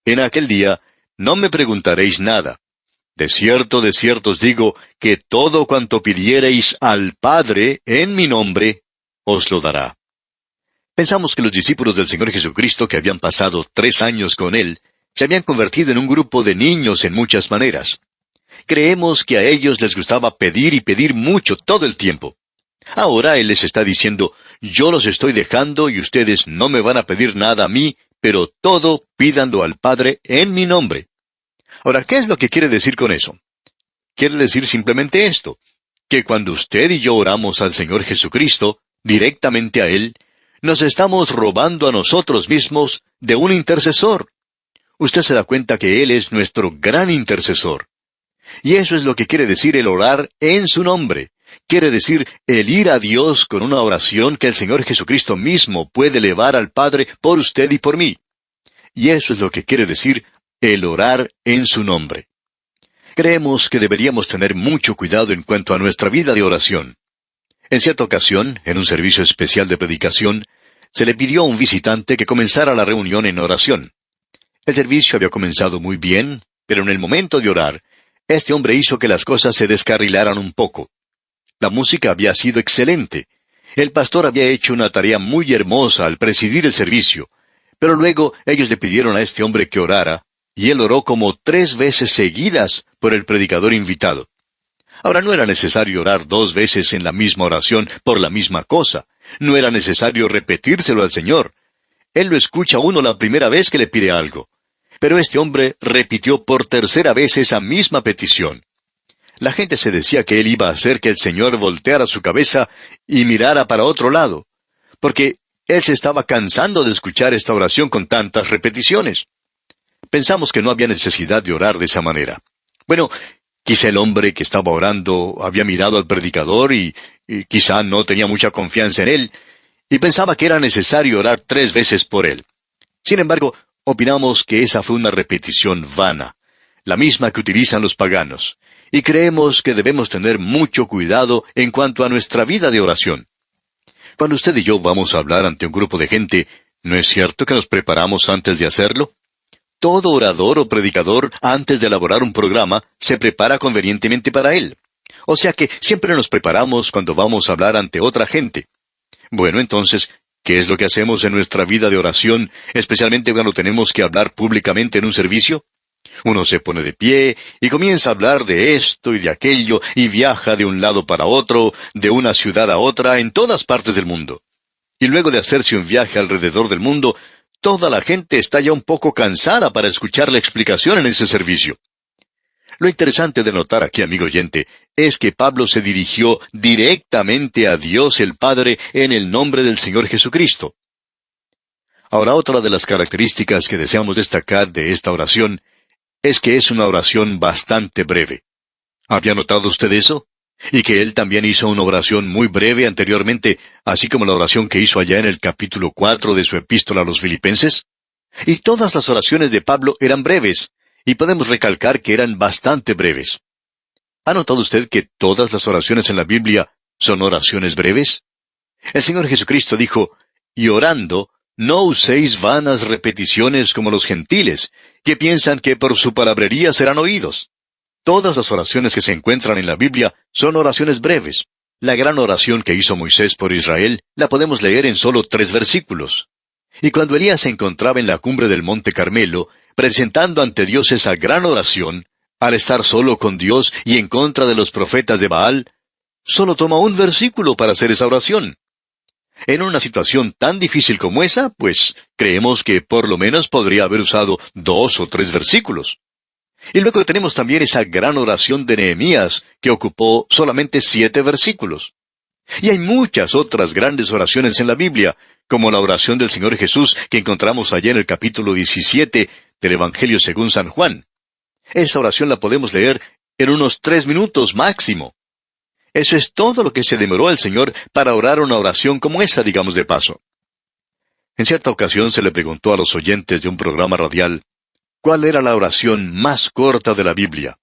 «En aquel día no me preguntaréis nada. De cierto os digo, que todo cuanto pidiereis al Padre en mi nombre, os lo dará». Pensamos que los discípulos del Señor Jesucristo, que habían pasado 3 años con Él, se habían convertido en un grupo de niños en muchas maneras. Creemos que a ellos les gustaba pedir y pedir mucho todo el tiempo. Ahora Él les está diciendo, «Yo los estoy dejando y ustedes no me van a pedir nada a mí, pero todo pídanlo al Padre en mi nombre». Ahora, ¿qué es lo que quiere decir con eso? Quiere decir simplemente esto, que cuando usted y yo oramos al Señor Jesucristo, directamente a Él, nos estamos robando a nosotros mismos de un intercesor. Usted se da cuenta que Él es nuestro gran intercesor. Y eso es lo que quiere decir el orar en su nombre. Quiere decir el ir a Dios con una oración que el Señor Jesucristo mismo puede elevar al Padre por usted y por mí. Y eso es lo que quiere decir el orar en su nombre. Creemos que deberíamos tener mucho cuidado en cuanto a nuestra vida de oración. En cierta ocasión, en un servicio especial de predicación, se le pidió a un visitante que comenzara la reunión en oración. El servicio había comenzado muy bien, pero en el momento de orar, este hombre hizo que las cosas se descarrilaran un poco. La música había sido excelente. El pastor había hecho una tarea muy hermosa al presidir el servicio, pero luego ellos le pidieron a este hombre que orara, y él oró como 3 veces seguidas por el predicador invitado. Ahora no era necesario orar 2 veces en la misma oración por la misma cosa. No era necesario repetírselo al Señor. Él lo escucha a uno la primera vez que le pide algo. Pero este hombre repitió por 3ª vez esa misma petición. La gente se decía que él iba a hacer que el Señor volteara su cabeza y mirara para otro lado, porque Él se estaba cansando de escuchar esta oración con tantas repeticiones. Pensamos que no había necesidad de orar de esa manera. Bueno, quizá el hombre que estaba orando había mirado al predicador y quizá no tenía mucha confianza en él, y pensaba que era necesario orar 3 veces por él. Sin embargo, opinamos que esa fue una repetición vana, la misma que utilizan los paganos, y creemos que debemos tener mucho cuidado en cuanto a nuestra vida de oración. Cuando usted y yo vamos a hablar ante un grupo de gente, ¿no es cierto que nos preparamos antes de hacerlo? Todo orador o predicador, antes de elaborar un programa, se prepara convenientemente para él. O sea que siempre nos preparamos cuando vamos a hablar ante otra gente. Bueno, entonces, ¿qué es lo que hacemos en nuestra vida de oración, especialmente cuando tenemos que hablar públicamente en un servicio? Uno se pone de pie y comienza a hablar de esto y de aquello y viaja de un lado para otro, de una ciudad a otra, en todas partes del mundo. Y luego de hacerse un viaje alrededor del mundo, toda la gente está ya un poco cansada para escuchar la explicación en ese servicio. Lo interesante de notar aquí, amigo oyente, es que Pablo se dirigió directamente a Dios el Padre en el nombre del Señor Jesucristo. Ahora, otra de las características que deseamos destacar de esta oración es que es una oración bastante breve. ¿Había notado usted eso? Y que él también hizo una oración muy breve anteriormente, así como la oración que hizo allá en el capítulo 4 de su epístola a los Filipenses. Y todas las oraciones de Pablo eran breves, y podemos recalcar que eran bastante breves. ¿Ha notado usted que todas las oraciones en la Biblia son oraciones breves? El Señor Jesucristo dijo, y orando, no uséis vanas repeticiones como los gentiles, que piensan que por su palabrería serán oídos. Todas las oraciones que se encuentran en la Biblia son oraciones breves. La gran oración que hizo Moisés por Israel la podemos leer en solo 3 versículos. Y cuando Elías se encontraba en la cumbre del Monte Carmelo, presentando ante Dios esa gran oración, al estar solo con Dios y en contra de los profetas de Baal, solo toma un versículo para hacer esa oración. En una situación tan difícil como esa, pues creemos que por lo menos podría haber usado 2 o 3 versículos. Y luego tenemos también esa gran oración de Nehemías, que ocupó solamente 7 versículos. Y hay muchas otras grandes oraciones en la Biblia, como la oración del Señor Jesús que encontramos allá en el capítulo 17 del Evangelio según San Juan. Esa oración la podemos leer en unos 3 minutos máximo. Eso es todo lo que se demoró el Señor para orar una oración como esa, digamos de paso. En cierta ocasión se le preguntó a los oyentes de un programa radial, ¿cuál era la oración más corta de la Biblia?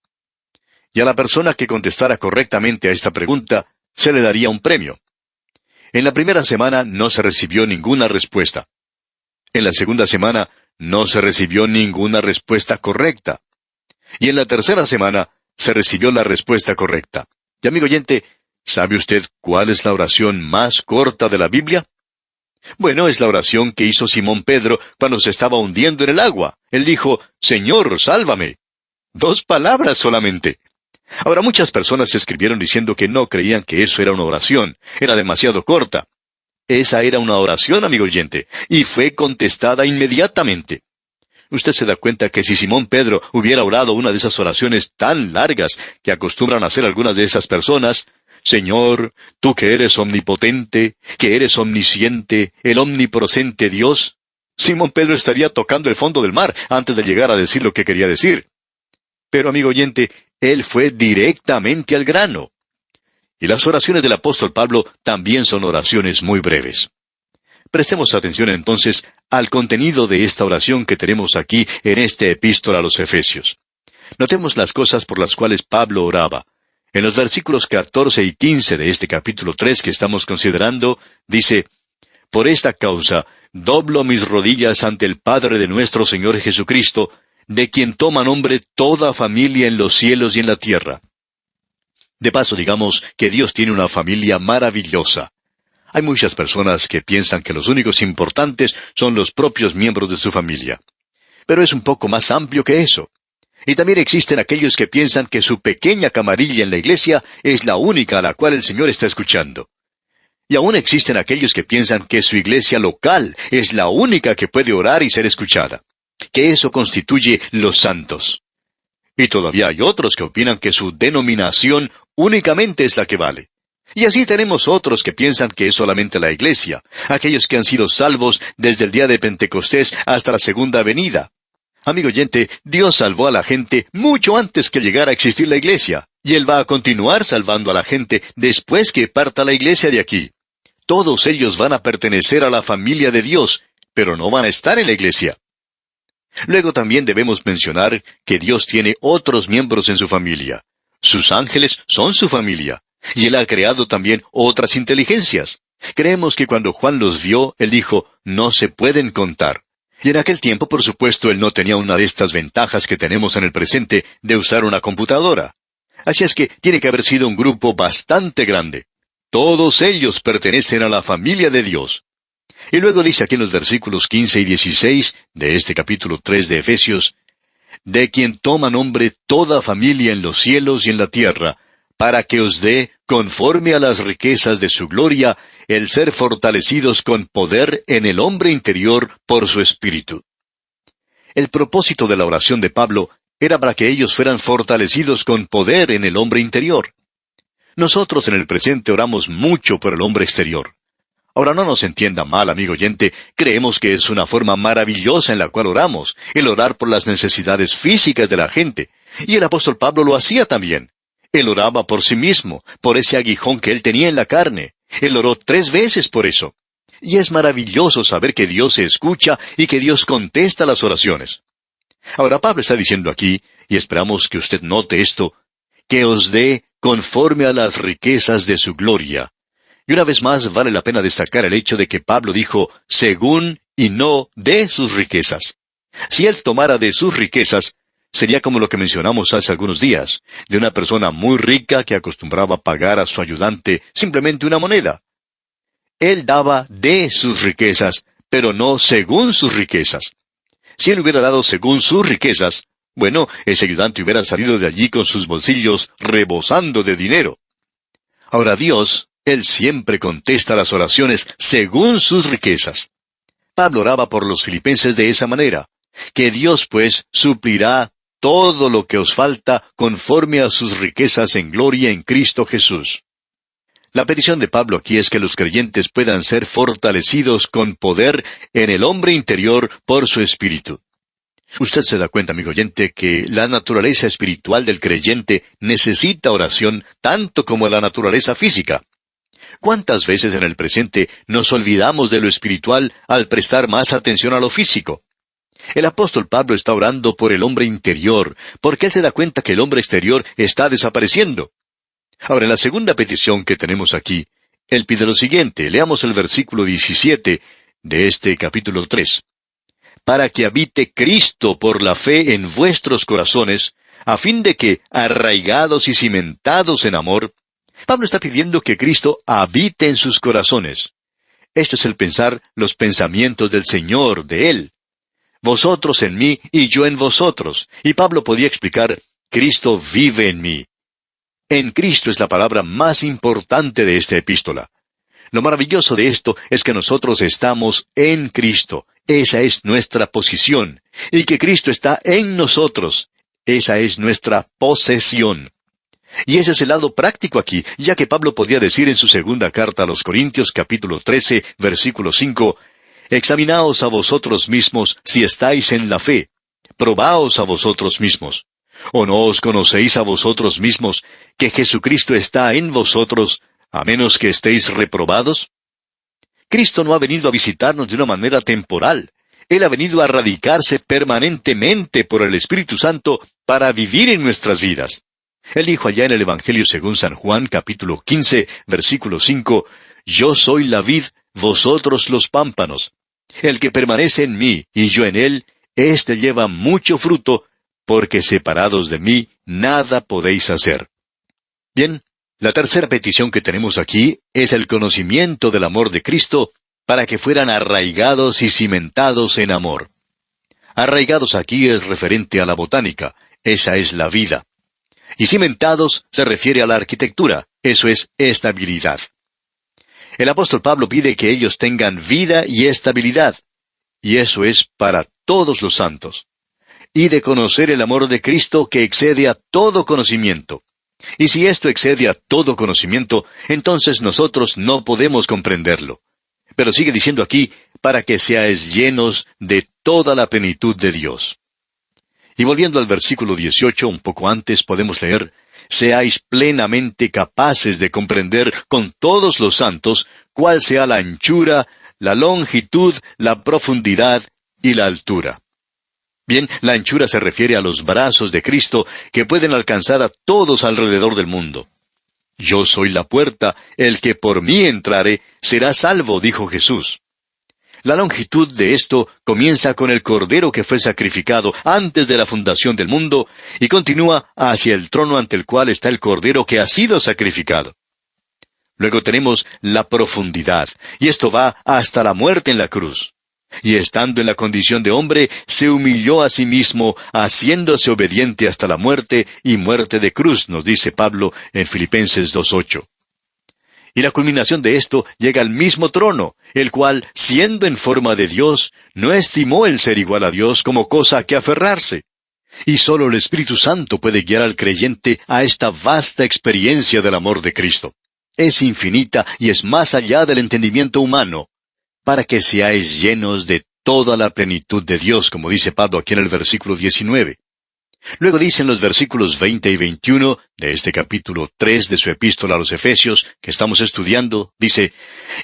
Y a la persona que contestara correctamente a esta pregunta, se le daría un premio. En la primera semana no se recibió ninguna respuesta. En la segunda semana no se recibió ninguna respuesta correcta. Y en la tercera semana se recibió la respuesta correcta. Y amigo oyente, ¿sabe usted cuál es la oración más corta de la Biblia? Bueno, es la oración que hizo Simón Pedro cuando se estaba hundiendo en el agua. Él dijo, Señor, sálvame. 2 palabras solamente. Ahora, muchas personas escribieron diciendo que no creían que eso era una oración. Era demasiado corta. Esa era una oración, amigo oyente, y fue contestada inmediatamente. Usted se da cuenta que si Simón Pedro hubiera orado una de esas oraciones tan largas que acostumbran a hacer algunas de esas personas, Señor, tú que eres omnipotente, que eres omnisciente, el omnipresente Dios, Simón Pedro estaría tocando el fondo del mar antes de llegar a decir lo que quería decir. Pero, amigo oyente, él fue directamente al grano. Y las oraciones del apóstol Pablo también son oraciones muy breves. Prestemos atención entonces al contenido de esta oración que tenemos aquí en este epístola a los Efesios. Notemos las cosas por las cuales Pablo oraba. En los versículos 14 y 15 de este capítulo 3 que estamos considerando, dice, Por esta causa, doblo mis rodillas ante el Padre de nuestro Señor Jesucristo, de quien toma nombre toda familia en los cielos y en la tierra. De paso, digamos que Dios tiene una familia maravillosa. Hay muchas personas que piensan que los únicos importantes son los propios miembros de su familia. Pero es un poco más amplio que eso. Y también existen aquellos que piensan que su pequeña camarilla en la iglesia es la única a la cual el Señor está escuchando. Y aún existen aquellos que piensan que su iglesia local es la única que puede orar y ser escuchada. Que eso constituye los santos. Y todavía hay otros que opinan que su denominación únicamente es la que vale. Y así tenemos otros que piensan que es solamente la iglesia, aquellos que han sido salvos desde el día de Pentecostés hasta la segunda venida. Amigo oyente, Dios salvó a la gente mucho antes que llegara a existir la iglesia, y Él va a continuar salvando a la gente después que parta la iglesia de aquí. Todos ellos van a pertenecer a la familia de Dios, pero no van a estar en la iglesia. Luego también debemos mencionar que Dios tiene otros miembros en su familia. Sus ángeles son su familia. Y Él ha creado también otras inteligencias. Creemos que cuando Juan los vio, Él dijo, no se pueden contar. Y en aquel tiempo, por supuesto, Él no tenía una de estas ventajas que tenemos en el presente de usar una computadora. Así es que tiene que haber sido un grupo bastante grande. Todos ellos pertenecen a la familia de Dios. Y luego dice aquí en los versículos 15 y 16 de este capítulo 3 de Efesios, de quien toma nombre toda familia en los cielos y en la tierra, para que os dé, conforme a las riquezas de su gloria, el ser fortalecidos con poder en el hombre interior por su espíritu. El propósito de la oración de Pablo era para que ellos fueran fortalecidos con poder en el hombre interior. Nosotros en el presente oramos mucho por el hombre exterior. Ahora no nos entienda mal, amigo oyente, creemos que es una forma maravillosa en la cual oramos, el orar por las necesidades físicas de la gente, y el apóstol Pablo lo hacía también. Él oraba por sí mismo, por ese aguijón que él tenía en la carne. Él oró 3 veces por eso. Y es maravilloso saber que Dios se escucha y que Dios contesta las oraciones. Ahora Pablo está diciendo aquí, y esperamos que usted note esto, que os dé conforme a las riquezas de su gloria. Y una vez más vale la pena destacar el hecho de que Pablo dijo, según y no de sus riquezas. Si él tomara de sus riquezas, sería como lo que mencionamos hace algunos días, de una persona muy rica que acostumbraba pagar a su ayudante simplemente una moneda. Él daba de sus riquezas, pero no según sus riquezas. Si él hubiera dado según sus riquezas, bueno, ese ayudante hubiera salido de allí con sus bolsillos rebosando de dinero. Ahora Dios, Él siempre contesta las oraciones según sus riquezas. Pablo oraba por los filipenses de esa manera, que Dios pues suplirá todo lo que os falta conforme a sus riquezas en gloria en Cristo Jesús. La petición de Pablo aquí es que los creyentes puedan ser fortalecidos con poder en el hombre interior por su espíritu. Usted se da cuenta, amigo oyente, que la naturaleza espiritual del creyente necesita oración tanto como la naturaleza física. ¿Cuántas veces en el presente nos olvidamos de lo espiritual al prestar más atención a lo físico? El apóstol Pablo está orando por el hombre interior, porque él se da cuenta que el hombre exterior está desapareciendo. Ahora, en la segunda petición que tenemos aquí, él pide lo siguiente. Leamos el versículo 17 de este capítulo 3. Para que habite Cristo por la fe en vuestros corazones, a fin de que, arraigados y cimentados en amor, Pablo está pidiendo que Cristo habite en sus corazones. Esto es el pensar los pensamientos del Señor, de Él. Vosotros en mí y yo en vosotros. Y Pablo podía explicar, Cristo vive en mí. En Cristo es la palabra más importante de esta epístola. Lo maravilloso de esto es que nosotros estamos en Cristo. Esa es nuestra posición. Y que Cristo está en nosotros. Esa es nuestra posesión. Y ese es el lado práctico aquí, ya que Pablo podía decir en su segunda carta a los Corintios, capítulo 13, versículo 5, examinaos a vosotros mismos si estáis en la fe. Probaos a vosotros mismos. ¿O no os conocéis a vosotros mismos que Jesucristo está en vosotros, a menos que estéis reprobados? Cristo no ha venido a visitarnos de una manera temporal. Él ha venido a radicarse permanentemente por el Espíritu Santo para vivir en nuestras vidas. Él dijo allá en el Evangelio según San Juan, capítulo 15, versículo 5, Yo soy la vid, vosotros los pámpanos. El que permanece en mí y yo en él, éste lleva mucho fruto, porque separados de mí, nada podéis hacer. Bien, la tercera petición que tenemos aquí es el conocimiento del amor de Cristo para que fueran arraigados y cimentados en amor. Arraigados aquí es referente a la botánica, esa es la vida. Y cimentados se refiere a la arquitectura, eso es estabilidad. El apóstol Pablo pide que ellos tengan vida y estabilidad, y eso es para todos los santos. Y de conocer el amor de Cristo que excede a todo conocimiento. Y si esto excede a todo conocimiento, entonces nosotros no podemos comprenderlo. Pero sigue diciendo aquí, para que seáis llenos de toda la plenitud de Dios. Y volviendo al versículo 18, un poco antes podemos leer, seáis plenamente capaces de comprender con todos los santos cuál sea la anchura, la longitud, la profundidad y la altura. Bien, la anchura se refiere a los brazos de Cristo que pueden alcanzar a todos alrededor del mundo. Yo soy la puerta, el que por mí entrare será salvo, dijo Jesús. La longitud de esto comienza con el Cordero que fue sacrificado antes de la fundación del mundo y continúa hacia el trono ante el cual está el Cordero que ha sido sacrificado. Luego tenemos la profundidad, y esto va hasta la muerte en la cruz. Y estando en la condición de hombre, se humilló a sí mismo, haciéndose obediente hasta la muerte y muerte de cruz, nos dice Pablo en Filipenses 2:8. Y la culminación de esto llega al mismo trono, el cual, siendo en forma de Dios, no estimó el ser igual a Dios como cosa a que aferrarse. Y sólo el Espíritu Santo puede guiar al creyente a esta vasta experiencia del amor de Cristo. Es infinita y es más allá del entendimiento humano, para que seáis llenos de toda la plenitud de Dios, como dice Pablo aquí en el versículo 19. Luego dicen los versículos 20 y 21 de este capítulo 3 de su epístola a los Efesios, que estamos estudiando, dice,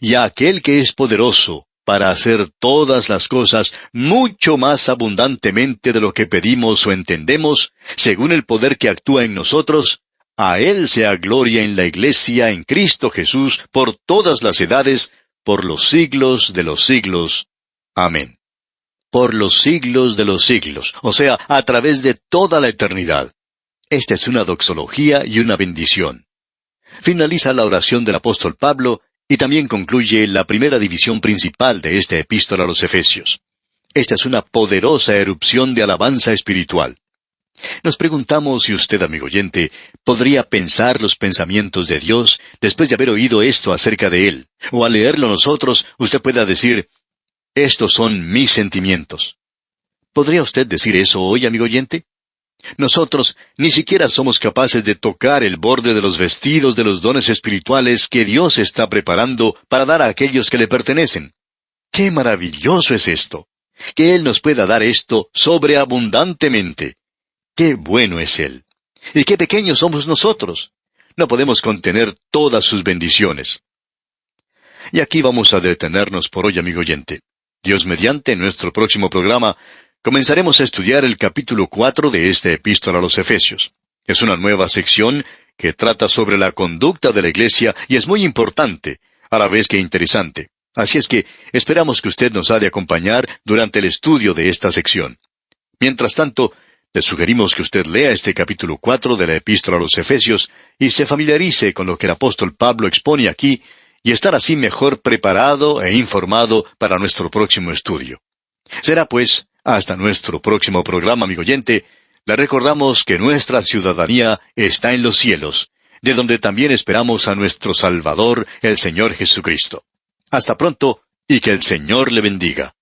y a aquel que es poderoso para hacer todas las cosas mucho más abundantemente de lo que pedimos o entendemos, según el poder que actúa en nosotros, a Él sea gloria en la Iglesia, en Cristo Jesús, por todas las edades, por los siglos de los siglos. Amén. Por los siglos de los siglos, o sea, a través de toda la eternidad. Esta es una doxología y una bendición. Finaliza la oración del apóstol Pablo y también concluye la primera división principal de esta epístola a los Efesios. Esta es una poderosa erupción de alabanza espiritual. Nos preguntamos si usted, amigo oyente, podría pensar los pensamientos de Dios después de haber oído esto acerca de Él, o al leerlo nosotros, usted pueda decir, estos son mis sentimientos. ¿Podría usted decir eso hoy, amigo oyente? Nosotros ni siquiera somos capaces de tocar el borde de los vestidos de los dones espirituales que Dios está preparando para dar a aquellos que le pertenecen. ¡Qué maravilloso es esto! Que Él nos pueda dar esto sobreabundantemente. ¡Qué bueno es Él! Y qué pequeños somos nosotros. No podemos contener todas sus bendiciones. Y aquí vamos a detenernos por hoy, amigo oyente. Dios mediante, en nuestro próximo programa, comenzaremos a estudiar el capítulo 4 de esta epístola a los Efesios. Es una nueva sección que trata sobre la conducta de la Iglesia y es muy importante, a la vez que interesante. Así es que esperamos que usted nos ha de acompañar durante el estudio de esta sección. Mientras tanto, le sugerimos que usted lea este capítulo 4 de la epístola a los Efesios y se familiarice con lo que el apóstol Pablo expone aquí, y estar así mejor preparado e informado para nuestro próximo estudio. Será pues, hasta nuestro próximo programa, amigo oyente, le recordamos que nuestra ciudadanía está en los cielos, de donde también esperamos a nuestro Salvador, el Señor Jesucristo. Hasta pronto, y que el Señor le bendiga.